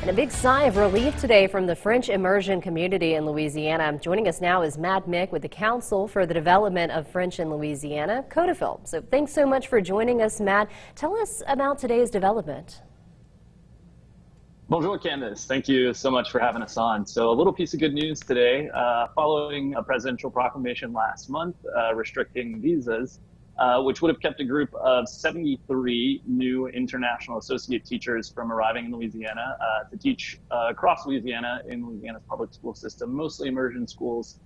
And a big sigh of relief today from the French immersion community in Louisiana. Joining us now is Matt Mick with the Council for the Development of French in Louisiana, CODEFIL. So thanks so much for joining us, Matt. Tell us about today's development. Bonjour, Candace. Thank you so much for having us on. So a little piece of good news today, following a presidential proclamation last month restricting visas, which would have kept a group of 73 new international associate teachers from arriving in Louisiana to teach across Louisiana in Louisiana's public school system, mostly immersion schools.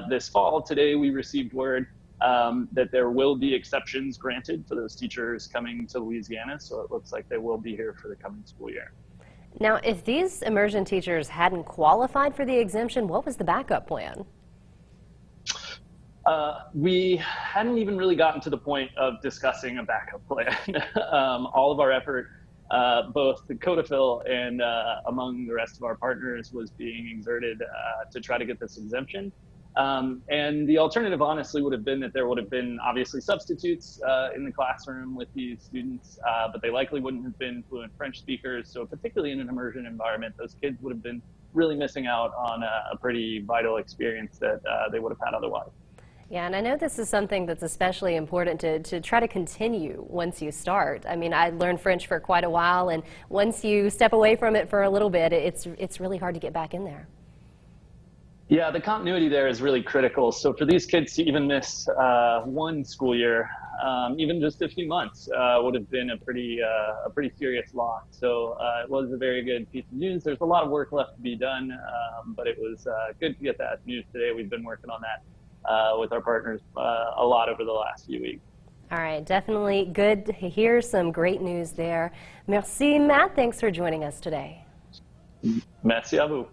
This fall, today, we received word that there will be exceptions granted for those teachers coming to Louisiana, so it looks like they will be here for the coming school year. Now, if these immersion teachers hadn't qualified for the exemption, what was the backup plan? We hadn't even really gotten to the point of discussing a backup plan. All of our effort, both the CODEFIL and among the rest of our partners, was being exerted to try to get this exemption. And the alternative, honestly, would have been that there would have been obviously substitutes in the classroom with these students, but they likely wouldn't have been fluent French speakers. So particularly in an immersion environment, those kids would have been really missing out on a pretty vital experience that they would have had otherwise. Yeah, and I know this is something that's especially important to try to continue once you start. I mean, I learned French for quite a while, and once you step away from it for a little bit, it's really hard to get back in there. Yeah, the continuity there is really critical. So for these kids to even miss one school year, even just a few months, would have been a pretty serious loss. So it was a very good piece of news. There's a lot of work left to be done, but it was good to get that news today. We've been working on that with our partners a lot over the last few weeks. All right, definitely good to hear some great news there. Merci, Matt. Thanks for joining us today. Merci à vous.